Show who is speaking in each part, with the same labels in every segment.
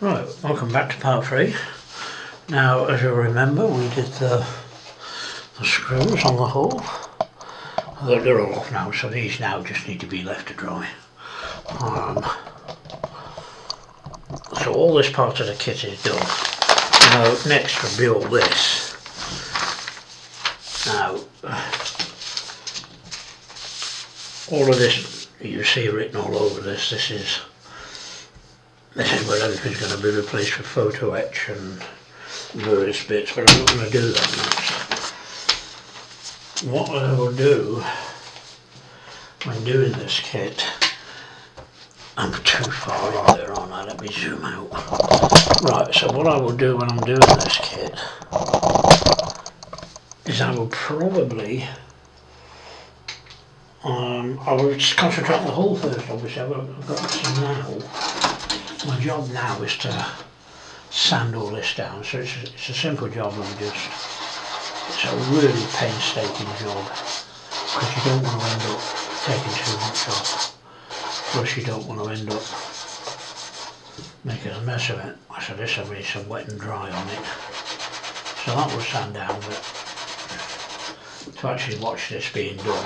Speaker 1: Right, welcome back to part 3. Now, as you'll remember, we did the screws on the hull. They're all off now, so these now just need to be left to dry. So all this part of the kit is done. Now, next will be all this. Now, all of this you see written all over this. This is where everything's going to be replaced with photo etch and various bits, but I'm not going to do that next. What I will do when doing this kit, I'm too far in there, aren't I? Let me zoom out. Right, so what I will do when I'm doing this kit is I will probably I will just concentrate on the hull first. Obviously I've got some now. My job now is to sand all this down, so it's a simple job. It's a really painstaking job because you don't want to end up taking too much off, plus you don't want to end up making a mess of it. So this will be some wet and dry on it, so that will sand down, but to actually watch this being done,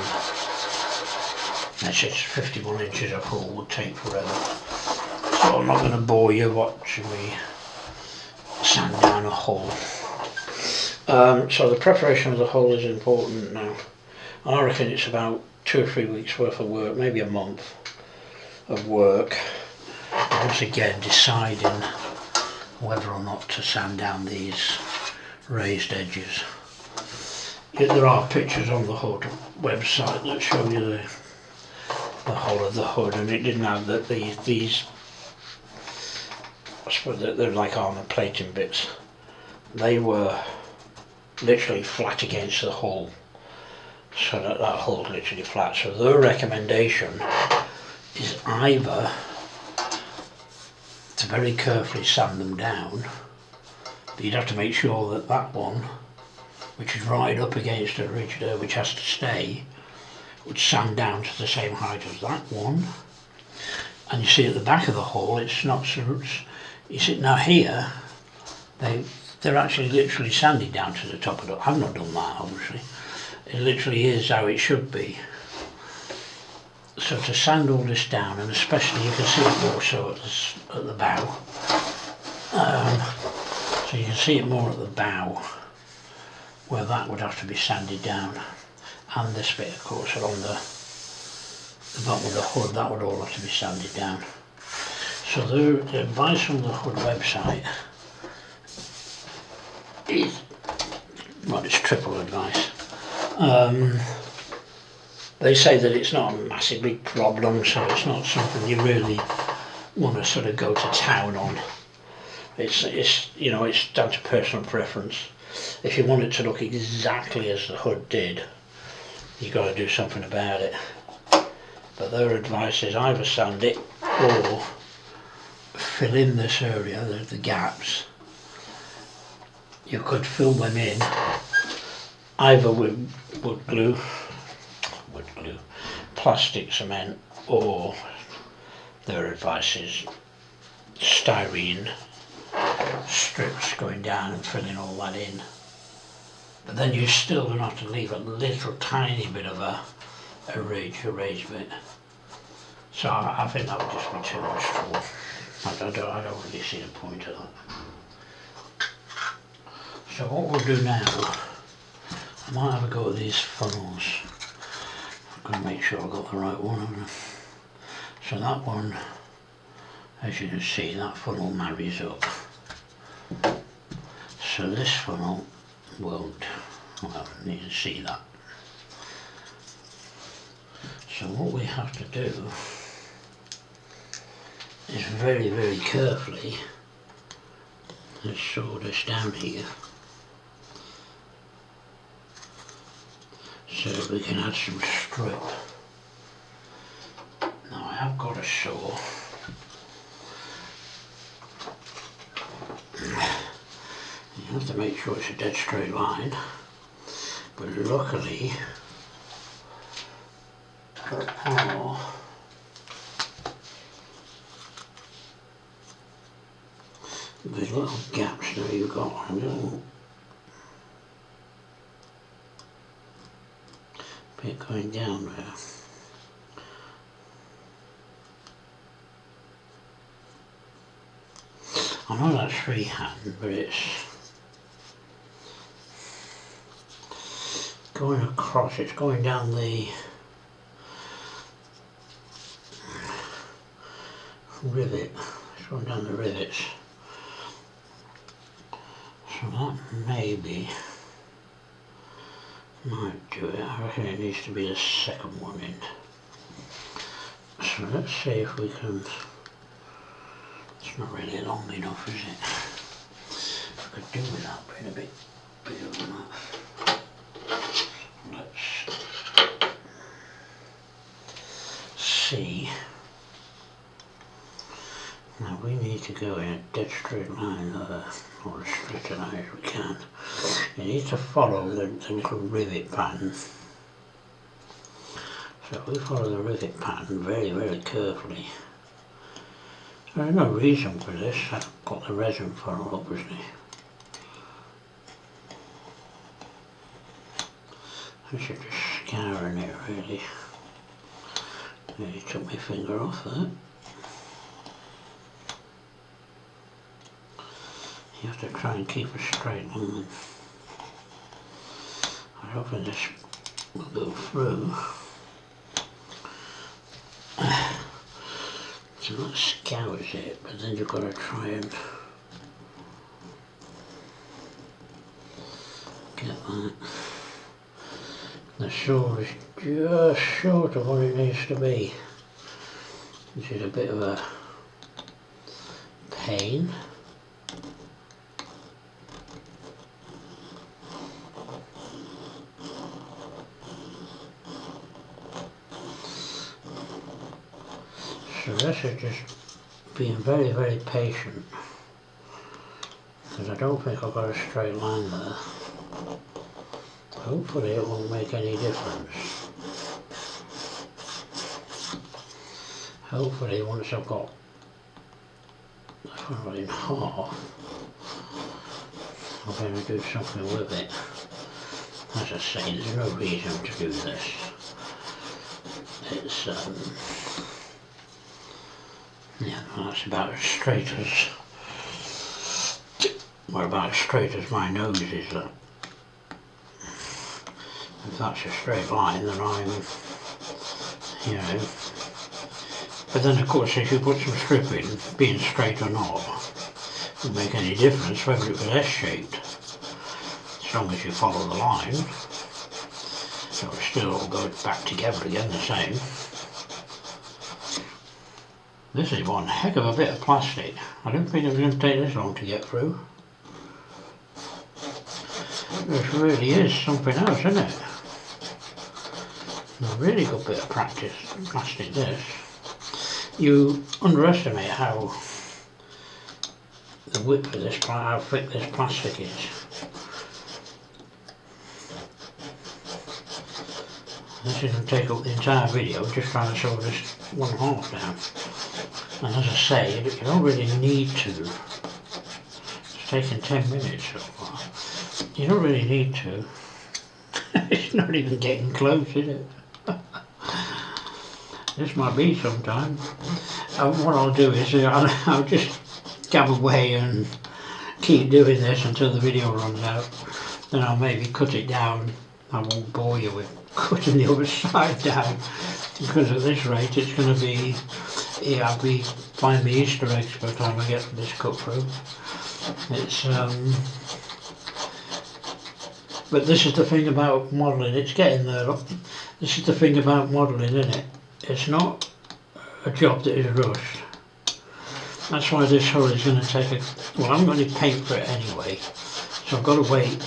Speaker 1: it's 51 inches of hull, would take forever. So I'm not going to bore you watching me sand down a hull. So the preparation of the hull is important now. I reckon it's about 2 or 3 weeks worth of work, maybe a month of work. Once again deciding whether or not to sand down these raised edges. There are pictures on the Hood website that show you the whole of the hood, and it didn't have that these I suppose they're like armour plating bits. They were literally flat against the hull, so that hull's literally flat. So their recommendation is either to very carefully sand them down, but you'd have to make sure that that one, which is right up against the ridge there, which has to stay, would sand down to the same height as that one. And you see at the back of the hull, it's not so. You see now here, they're actually literally sanded down to the top of it. I've not done that, obviously. It literally is how it should be. So to sand all this down, and especially you can see it more so at the bow. So you can see it more at the bow, where that would have to be sanded down. And this bit, of course, along the bottom of the hood, that would all have to be sanded down. So the advice from the Hood website is, well, it's triple advice. They say that it's not a massive big problem, so it's not something you really want to sort of go to town on. It's you know, it's down to personal preference. If you want it to look exactly as the Hood did, you've got to do something about it. But their advice is either sand it or fill in this area, the gaps. You could fill them in either with wood glue, plastic cement, or their advice is styrene strips going down and filling all that in. But then you're still going to have to leave a little tiny bit of a raised bit. So I think that would just be too much trouble. I don't really see the point of that. So what we'll do now, I might have a go at these funnels. I'm going to make sure I've got the right one. So that one, as you can see, that funnel marries up. So this funnel won't, well, you can see that. So what we have to do is very, very carefully, let's saw this down here, so that we can add some strip. Now I have got a saw. You have to make sure it's a dead straight line, but luckily There's little gaps there you've got, a little bit going down there. I know that's freehand, but it's going across, it's going down the rivet, it's going down the rivets. So that maybe might do it. I reckon it needs to be the second one in. So let's see if we can. It's not really long enough, is it? I could do without being a bit bigger than that. Let's see. Now we need to go in a dead straight line there, or as straight a line as we can. You need to follow the little rivet pattern. So we follow the rivet pattern very, very carefully. There's no reason for this. I've got the resin funnel, obviously. I should just scouring it really. Nearly took my finger off that. You have to try and keep a straight line. I don't think this will go through. So that scours it, but then you've got to try and get that. The saw is just short of what it needs to be, which is a bit of a pain. So this is just being very, very patient, because I don't think I've got a straight line there. Hopefully it won't make any difference. Hopefully once I've got the funnel in half, I'm going to do something with it. As I say, there's no reason to do this. It's yeah, that's about as straight as, well, about as straight as my nose is. If that's a straight line, then I'm, you know. But then of course if you put some strip in, being straight or not, it wouldn't make any difference whether it was S-shaped. As long as you follow the line, it will still all go back together again the same. This is one heck of a bit of plastic. I didn't think it was going to take this long to get through. This really is something else, isn't it? A really good bit of plastic this. You underestimate how the width of this, how thick this plastic is. This is going to take up the entire video, just trying to sew this one half down. And as I say, you don't really need to. It's taken 10 minutes so far. You don't really need to. It's not even getting close, is it? This might be sometime. What I'll do is I'll just gab away and keep doing this until the video runs out. Then I'll maybe cut it down. I won't bore you with cutting the other side down, because at this rate it's going to be, yeah, I'll be finding the Easter eggs by the time I get this cut through. It's but this is the thing about modelling, it's getting there. This is the thing about modelling, isn't it? It's not a job that is rushed. That's why this hull is going to take well, I'm going to paint for it anyway, so I've got to wait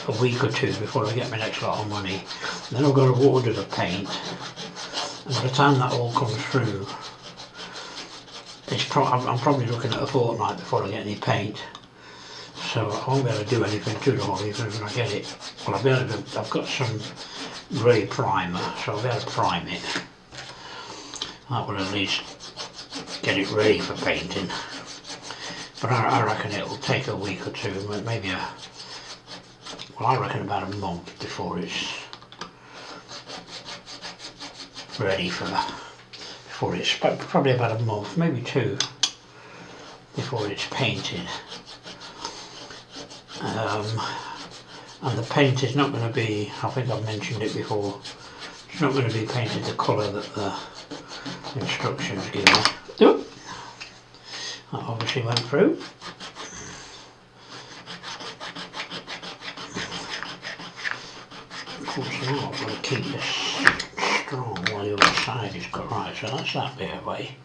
Speaker 1: a week or two before I get my next lot of money. Then I've got to order the paint, and by the time that all comes through, I'm probably looking at a fortnight before I get any paint. So I won't be able to do anything to the hull even when I get it. Well, I've got some grey primer, so I'll be able to prime it. That will at least get it ready for painting. But I reckon it'll take a week or two, maybe well, I reckon about a month before it's ready before it's probably about a month, maybe two, before it's painted. And the paint is not going to be, I think I've mentioned it before, it's not going to be painted the colour that the instructions give me. Oop. That obviously went through. Of course now I've got to keep this strong while the other side is cut right, so that's that bit away.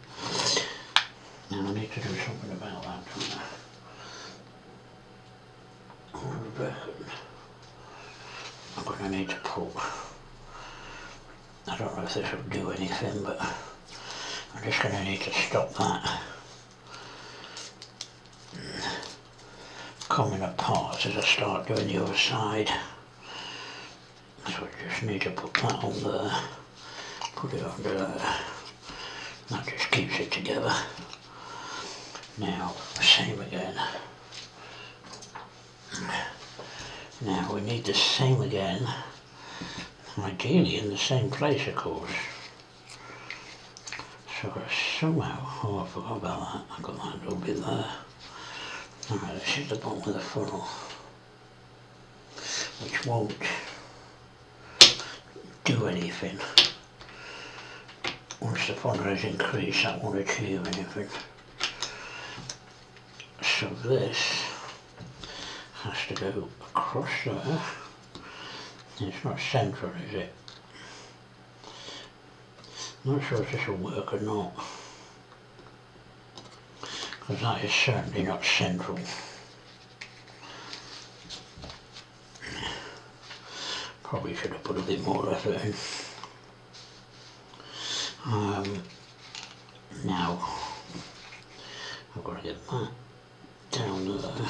Speaker 1: Now I need to do something about that, don't I? I reckon I'm going to need to put, I don't know if this will do anything, but I'm just going to need to stop that coming apart as I start doing the other side. So I just need to put that on there, put it under there, that just keeps it together. Now, same again. Now we need the same again, ideally in the same place of course. So somehow, oh I forgot about that, I've got that little bit there. Alright, this is the bottom of the funnel, which won't do anything. Once the funnel is increased, that won't achieve anything. So this has to go across there. It's not central, is it? I'm not sure if this will work or not, because that is certainly not central. Probably should have put a bit more effort in. Now I've got to get that down there.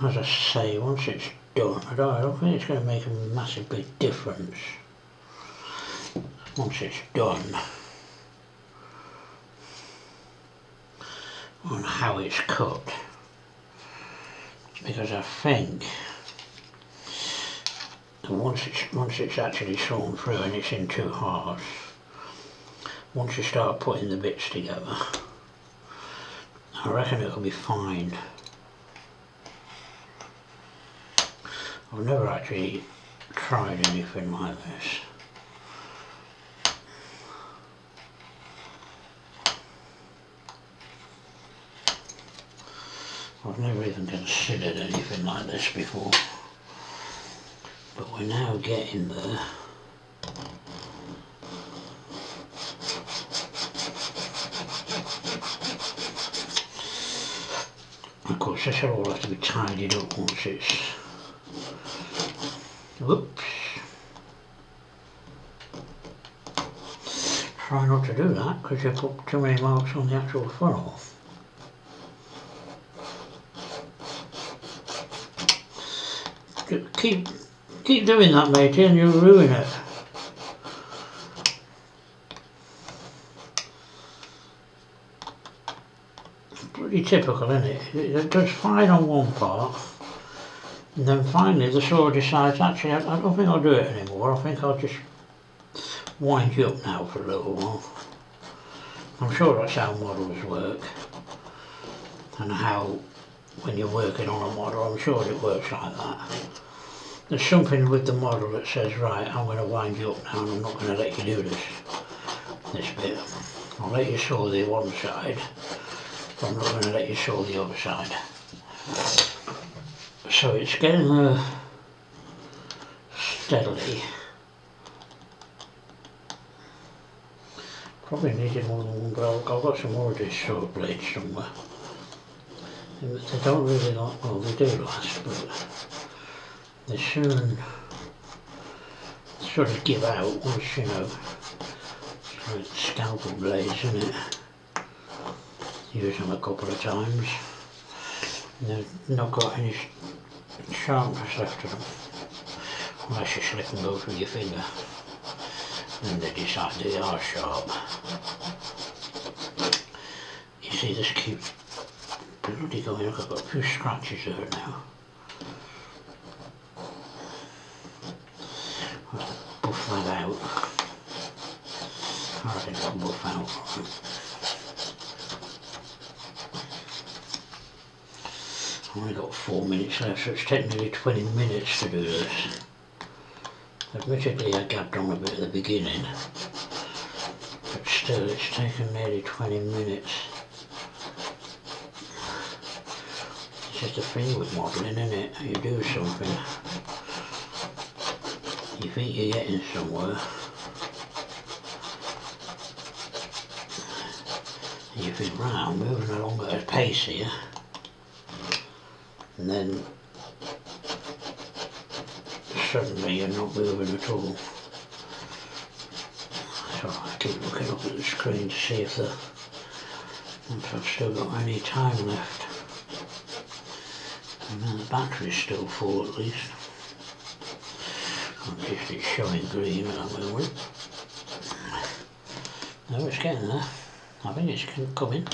Speaker 1: As I say, once it's done, I don't think it's going to make a massive big difference once it's done on how it's cut, because I think that once it's actually sawn through and it's in two halves, once you start putting the bits together, I reckon it'll be fine. I've never actually tried anything like this. I've never even considered anything like this before, but we're now getting there. Of course this will all have to be tidied up once it's, whoops, try not to do that because you put too many marks on the actual funnel. Keep doing that, matey, and you'll ruin it. Pretty typical, isn't it? It does fine on one part, and then finally the saw decides, actually I don't think I'll do it anymore, I think I'll just wind you up now for a little while. I'm sure that's how models work, and how when you're working on a model, I'm sure it works like that. There's something with the model that says, right, I'm going to wind you up now and I'm not going to let you do this bit. I'll let you saw the one side, but I'm not going to let you saw the other side. So it's getting there steadily. Probably needed more than one, but I've got some more of these saw blades somewhere. They don't really like, well they do last, but they soon sort of give out once, you know, it's like scalpel blades, isn't it? Use them a couple of times and they've not got any sharpness left to them, unless you slip and go through your finger and they decide they are sharp. You see, this keeps bloody going, look, I've got a few scratches there now. I'll buff that out. I reckon I'll buff out. I've only got 4 minutes left, so it's taken nearly 20 minutes to do this. Admittedly I gabbed on a bit at the beginning, but still it's taken nearly 20 minutes. It's just a thing with modelling, isn't it? You do something, you think you're getting somewhere, and you think, right, I'm moving along at a pace here, and then suddenly you're not moving at all. So I keep looking up at the screen to see if I've still got any time left. And then the battery's still full at least. It's showing green at the moment. No, it's getting there. I think it's coming.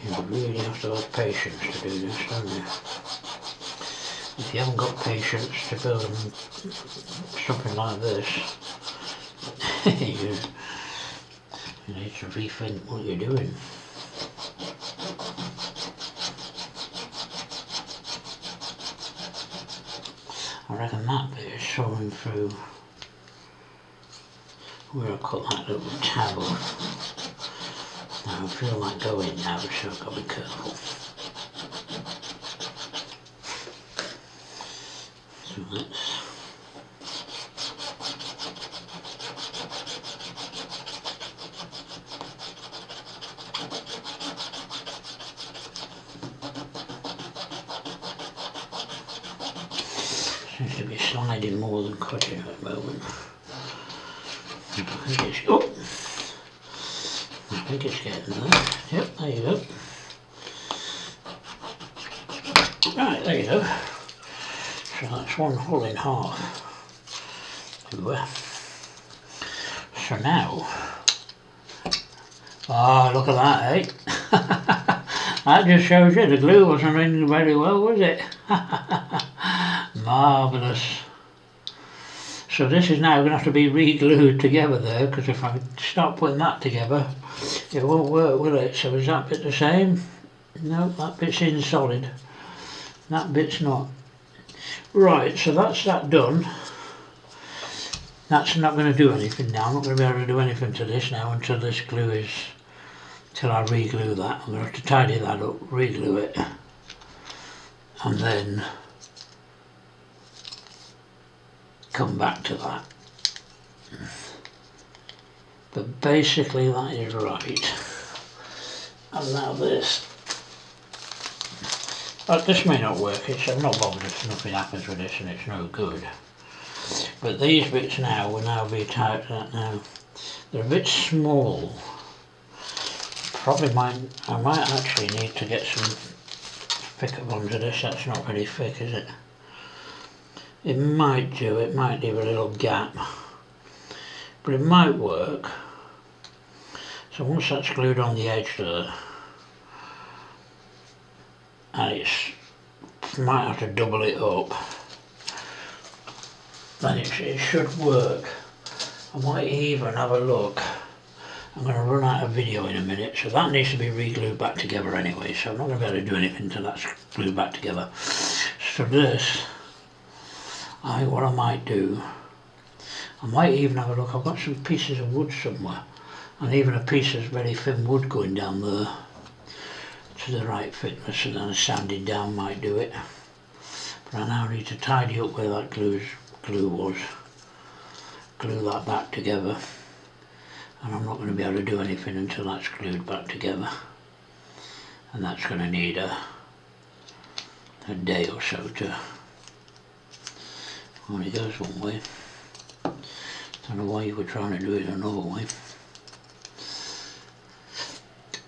Speaker 1: You really have to have patience to do this, don't you? If you haven't got patience to build something like this, you need to rethink what you're doing. I reckon that bit is showing through where I cut that little tab off. Now I feel like going now, so I've got to be careful. So let's seems to be sliding more than cutting at the moment. I think it's getting there. Yep, there you go. Right, there you go. So that's one hull in half. So now, look at that, eh? That just shows you the glue wasn't running very well, was it? Marvellous. So this is now going to have to be re-glued together there, because if I start putting that together, it won't work, will it? So is that bit the same? No, that bit's in solid. That bit's not. Right, so that's that done. That's not going to do anything now. I'm not going to be able to do anything to this now until this glue is, till I re-glue that. I'm going to have to tidy that up, re-glue it, and then come back to that. But basically that is right. And now this. This may not work, I'm not bothered if nothing happens with this and it's no good. But these bits now will now be tight to that now. They're a bit small. I might actually need to get some thicker ones of this. That's not very thick, is it? It might do, it might leave a little gap. But it might work. So once that's glued on the edge there, and might have to double it up, then it should work. I might even have a look. I'm going to run out of video in a minute, so that needs to be re-glued back together anyway, so I'm not going to be able to do anything until that's glued back together. So this, what I might do, I might even have a look. I've got some pieces of wood somewhere, and even a piece of very thin wood going down there to the right thickness, and then sanding down might do it. But I now need to tidy up where that glue was, glue that back together, and I'm not going to be able to do anything until that's glued back together, and that's going to need a day or so to, only goes one way. Don't know why you were trying to do it another way.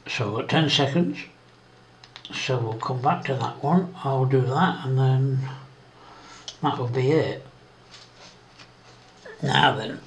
Speaker 1: So I've got 10 seconds, so we'll come back to that one. I'll do that and then that'll be it. Now then,